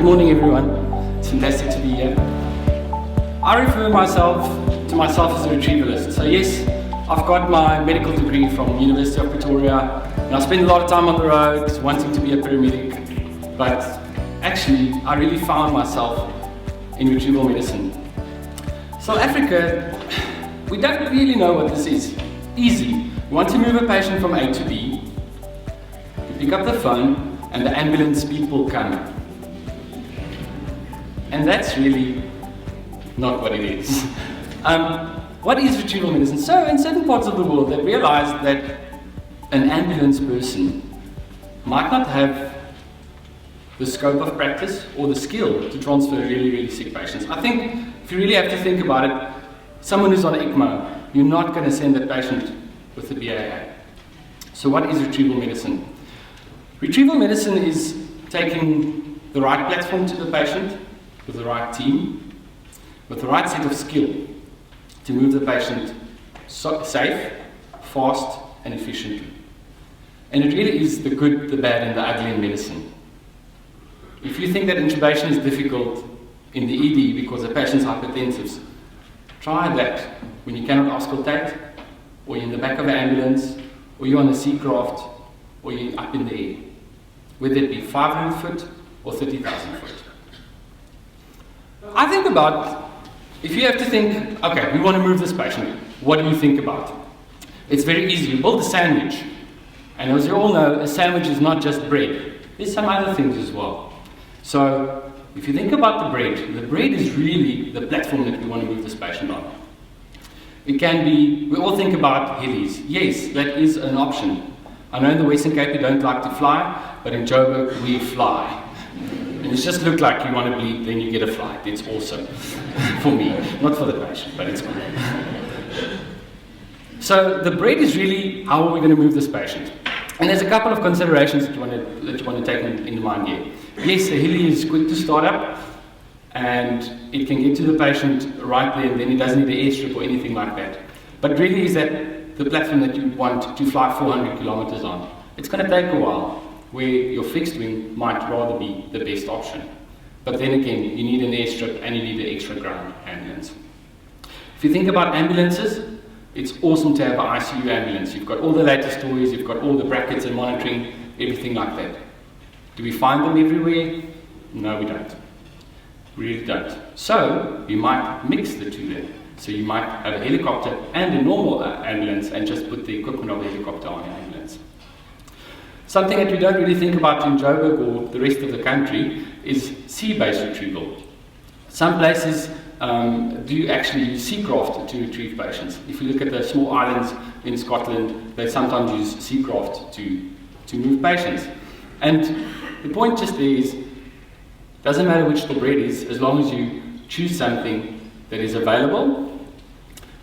morning, everyone. It's fantastic to be here. I refer to myself as a retrievalist. So yes, I've got my medical degree from University of Pretoria, and I spend a lot of time on the road wanting to be a paramedic. But actually, I really found myself in retrieval medicine. South Africa, we don't really know what this is. Easy. You want to move a patient from A to B, you pick up the phone, and the ambulance people come. And that's really not what it is. What is retrieval medicine? So in certain parts of the world, they realized that an ambulance person might not have the scope of practice or the skill to transfer really, really sick patients. I think if you really have to think about it, someone who's on ECMO, you're not going to send that patient with the BAA. So what is retrieval medicine? Retrieval medicine is taking the right platform to the patient, with the right team, with the right set of skill to move the patient safe, fast and efficiently. And it really is the good, the bad and the ugly in medicine. If you think that intubation is difficult in the ED because the patient's hypertensive, try that when you cannot auscultate, or you're in the back of an ambulance, or you're on a seacraft, or you're up in the air, whether it be 500 foot or 30,000 foot. I think about, if you have to think, okay, we want to move this patient, what do you think about? It's very easy. You build a sandwich, and as you all know, a sandwich is not just bread. There's some other things as well. So, if you think about the bread is really the platform that we want to move this patient on. It can be, we all think about helis. Yes, that is an option. I know in the Western Cape you don't like to fly, but in Joburg we fly. And it just look like you want to bleed, then you get a flight. It's awesome. For me, not for the patient, but it's cool. So the bread is really how are we going to move this patient. And there's a couple of considerations that you want to take in mind here. Yes, the heli is quick to start up, and it can get to the patient right there, and then it doesn't need an airstrip or anything like that. But really is that the platform that you want to fly 400 kilometers on. It's going to take a while, where your fixed wing might rather be the best option. But then again, you need an airstrip and you need an extra ground ambulance. If you think about ambulances, it's awesome to have an ICU ambulance. You've got all the latest toys, you've got all the brackets and monitoring, everything like that. Do we find them everywhere? No, we don't. We really don't. So, you might mix the two then. So you might have a helicopter and a normal ambulance and just put the equipment of the helicopter on the ambulance. Something that we don't really think about in Joburg or the rest of the country is sea-based retrieval. Some places do actually use seacraft to retrieve patients. If you look at the small islands in Scotland, they sometimes use seacraft to move patients. And the point just there is, doesn't matter which the bread is, as long as you choose something that is available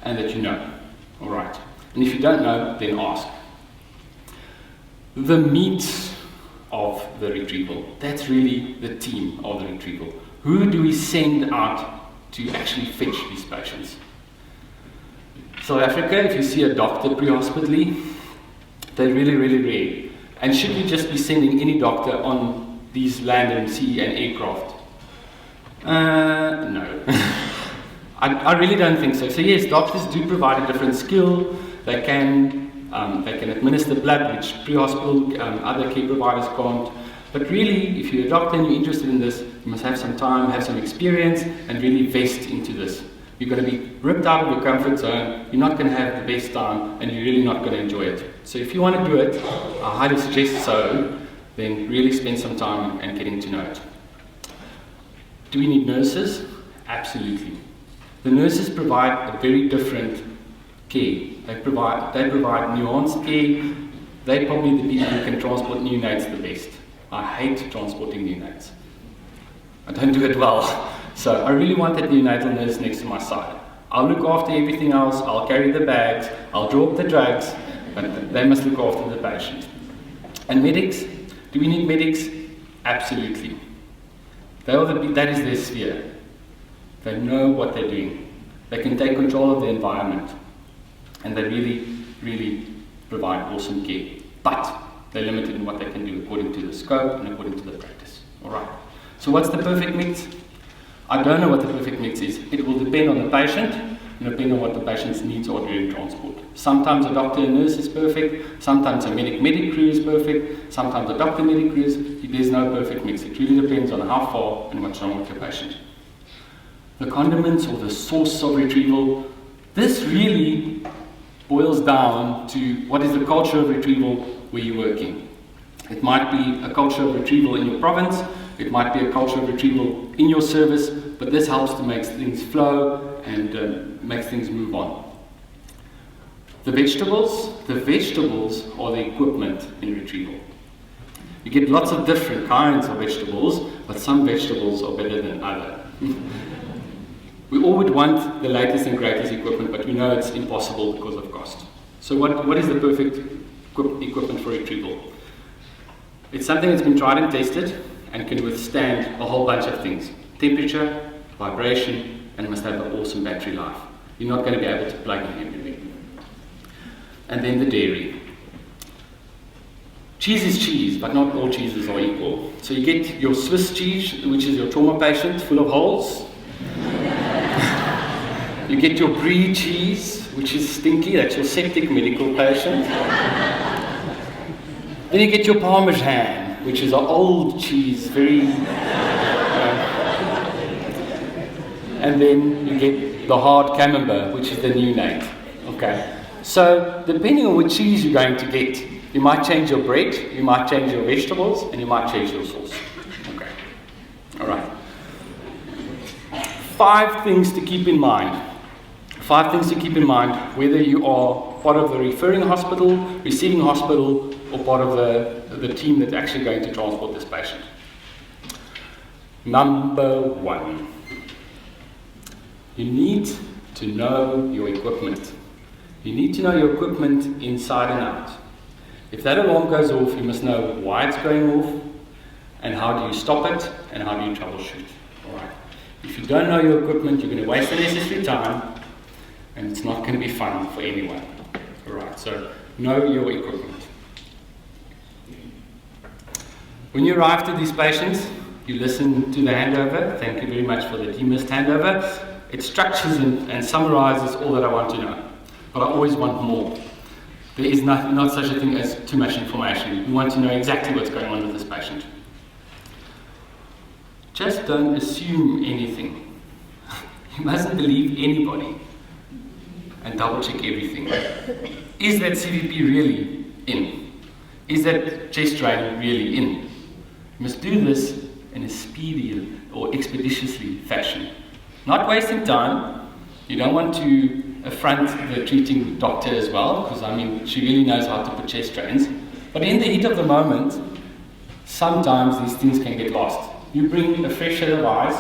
and that you know. All right. And if you don't know, then ask. The meat of the retrieval, that's really the team of the retrieval. Who do we send out to actually fetch these patients? South Africa, if you see a doctor pre-hospitally, they're really, really rare. And should we just be sending any doctor on these land and sea and aircraft? No. I really don't think so. So yes, doctors do provide a different skill. They can administer blood, which pre-hospital other care providers can't. But really, if you're a doctor and you're interested in this, you must have some time, have some experience, and really invest into this. You're going to be ripped out of your comfort zone, you're not going to have the best time, and you're really not going to enjoy it. So if you want to do it, I highly suggest so, then really spend some time and getting to know it. Do we need nurses? Absolutely. The nurses provide a very different care. They provide nuanced care. They're probably the people who can transport neonates the best. I hate transporting neonates. I don't do it well. So I really want that neonatal nurse next to my side. I'll look after everything else, I'll carry the bags, I'll draw up the drugs, but they must look after the patient. And medics, do we need medics? Absolutely. That is their sphere. They know what they're doing. They can take control of the environment. And they really, really provide awesome care. But they're limited in what they can do according to the scope and according to the practice. Alright. So what's the perfect mix? I don't know what the perfect mix is. It will depend on the patient and depend on what the patient's needs are during transport. Sometimes a doctor and nurse is perfect, sometimes a medic crew is perfect, sometimes a doctor medic crew is, there's no perfect mix. It really depends on how far and what's wrong with your patient. The condiments or the sauce of retrieval, this really boils down to what is the culture of retrieval where you're working. It might be a culture of retrieval in your province, it might be a culture of retrieval in your service, but this helps to make things flow and makes things move on. The vegetables are the equipment in retrieval. You get lots of different kinds of vegetables, but some vegetables are better than others. We all would want the latest and greatest equipment, but we know it's impossible because of cost. So what is the perfect equipment for retrieval? It's something that's been tried and tested and can withstand a whole bunch of things. Temperature, vibration, and it must have an awesome battery life. You're not going to be able to plug in everything. And then the dairy. Cheese is cheese, but not all cheeses are equal. So you get your Swiss cheese, which is your trauma patient, full of holes. You get your brie cheese, which is stinky, that's your septic medical patient. Then you get your Parmesan, which is an old cheese, very... and then you get the hard camembert, which is the neonate. Okay. So, depending on which cheese you're going to get, you might change your bread, you might change your vegetables, and you might change your sauce. Okay. Alright. 5 things to keep in mind. 5 things to keep in mind, whether you are part of the referring hospital, receiving hospital, or part of the team that's actually going to transport this patient. Number 1. You need to know your equipment. You need to know your equipment inside and out. If that alarm goes off, you must know why it's going off, and how do you stop it, and how do you troubleshoot. Alright. If you don't know your equipment, you're going to waste unnecessary time, and it's not going to be fun for anyone. Alright, so know your equipment. When you arrive to these patients, you listen to the handover. Thank you very much for the demissed handover. It structures and summarizes all that I want to know. But I always want more. There is not such a thing as too much information. You want to know exactly what's going on with this patient. Just don't assume anything. You mustn't believe anybody. And double check everything. Is that CVP really in? Is that chest drain really in? You must do this in a speedy or expeditiously fashion. Not wasting time. You don't want to affront the treating doctor as well, because I mean, she really knows how to put chest drains. But in the heat of the moment, sometimes these things can get lost. You bring a fresh set of eyes,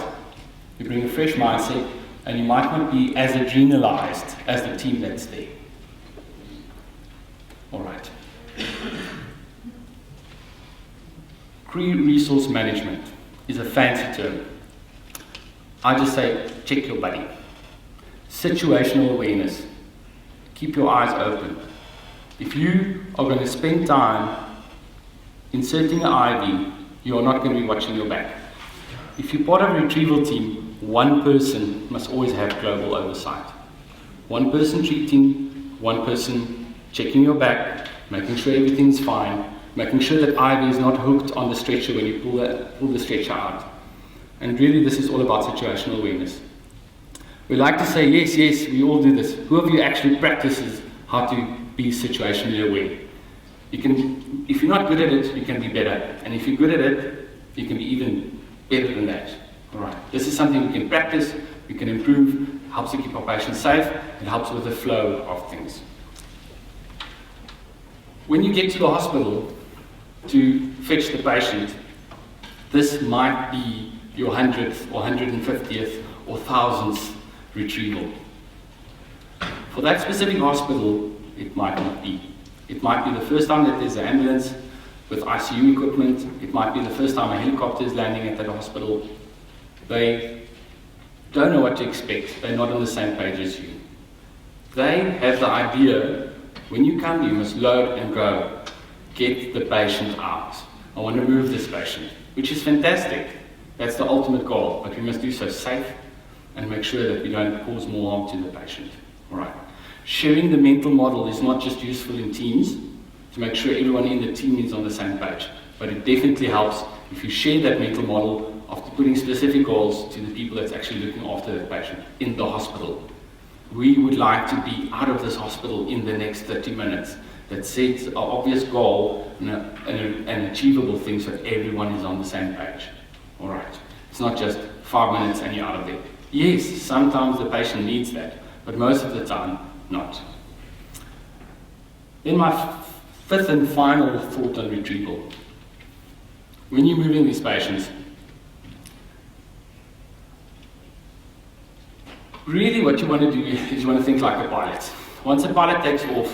you bring a fresh mindset, and you might not be as adrenalized as the team that's there. Alright. Crew resource management is a fancy term. I just say, check your buddy. Situational awareness. Keep your eyes open. If you are going to spend time inserting an IV, you are not going to be watching your back. If you're part of a retrieval team, one person must always have global oversight. One person treating, one person checking your back, making sure everything's fine, making sure that IV is not hooked on the stretcher when you pull the stretcher out. And really this is all about situational awareness. We like to say, yes, we all do this. Who of you actually practices how to be situationally aware? If you're not good at it, you can be better. And if you're good at it, you can be even better than that. Alright. This is something we can practice, we can improve, helps to keep our patients safe, it helps with the flow of things. When you get to the hospital to fetch the patient, this might be your 100th or 150th or 1000th retrieval. For that specific hospital, it might not be. It might be the first time that there's an ambulance with ICU equipment. It might be the first time a helicopter is landing at that hospital. They don't know what to expect. They're not on the same page as you. They have the idea, when you come, you must load and go. Get the patient out. I want to move this patient, which is fantastic. That's the ultimate goal, but we must do so safe and make sure that we don't cause more harm to the patient. All right. Sharing the mental model is not just useful in teams to make sure everyone in the team is on the same page, but it definitely helps if you share that mental model after putting specific goals to the people that's actually looking after the patient in the hospital. We would like to be out of this hospital in the next 30 minutes. That sets an obvious goal and an achievable thing so that everyone is on the same page. All right. It's not just 5 minutes and you're out of there. Yes, sometimes the patient needs that, but most of the time, not. Then my fifth and final thought on retrieval. When you're moving these patients, really what you want to do is you want to think like a pilot. Once a pilot takes off,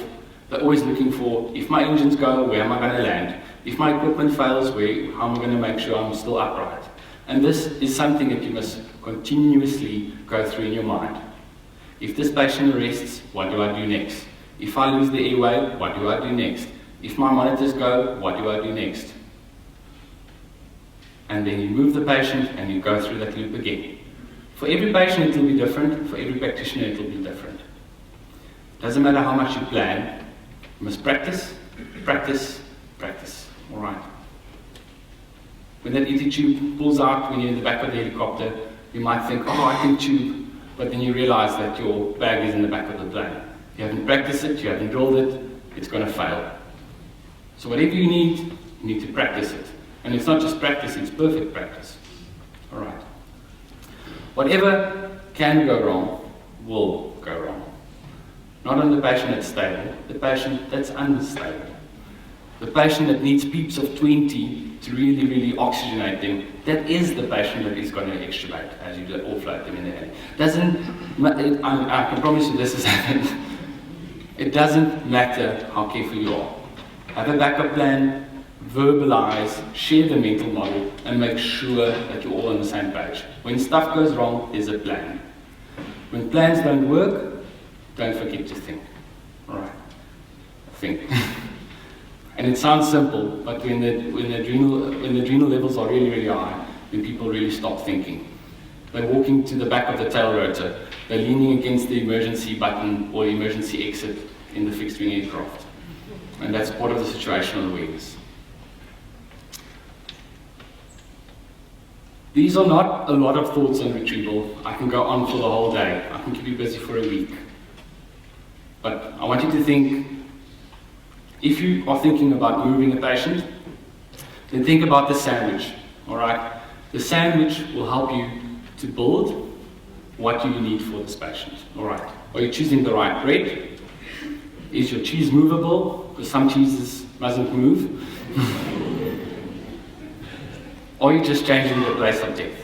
they're always looking for, if my engines go, where am I going to land? If my equipment fails, how am I going to make sure I'm still upright? And this is something that you must continuously go through in your mind. If this patient arrests, what do I do next? If I lose the airway, what do I do next? If my monitors go, what do I do next? And then you move the patient and you go through that loop again. For every patient it will be different, for every practitioner it will be different. Doesn't matter how much you plan, you must practice, practice, practice. All right. When that ET tube pulls out when you're in the back of the helicopter, you might think, oh, I can tube, but then you realize that your bag is in the back of the plane. You haven't practiced it, you haven't drilled it, it's going to fail. So whatever you need to practice it. And it's not just practice, it's perfect practice. All right. Whatever can go wrong will go wrong. Not on the patient that's stable, the patient that's unstable. The patient that needs peeps of 20 to really oxygenate them, that is the patient that is going to extubate as you offload them in the heli. I can promise you this has happened. It doesn't matter how careful you are. Have a backup plan, verbalize, share the mental model, and make sure that you're all on the same page. When stuff goes wrong, there's a plan. When plans don't work, don't forget to think. All right, think. And it sounds simple, but when the adrenal levels are really high, then people really stop thinking. They're walking to the back of the tail rotor. They're leaning against the emergency button or emergency exit in the fixed wing aircraft. And that's part of the situational awareness. These are not a lot of thoughts on retrieval. I can go on for the whole day. I can keep you busy for a week. But I want you to think, if you are thinking about moving a patient, then think about the sandwich, all right? The sandwich will help you to build what you need for this patient, all right? Are you choosing the right bread? Is your cheese movable? Because some cheeses mustn't move. Or are you just changing the place of death?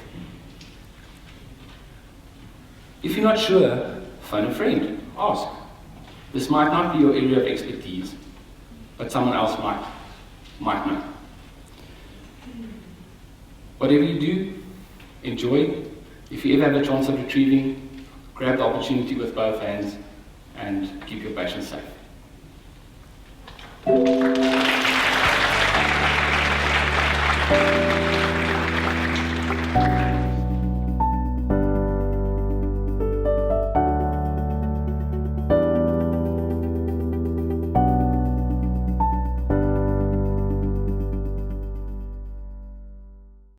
If you're not sure, phone a friend, ask. This might not be your area of expertise, but someone else might know. Whatever you do, enjoy. If you ever have a chance of retrieving, grab the opportunity with both hands and keep your patient safe.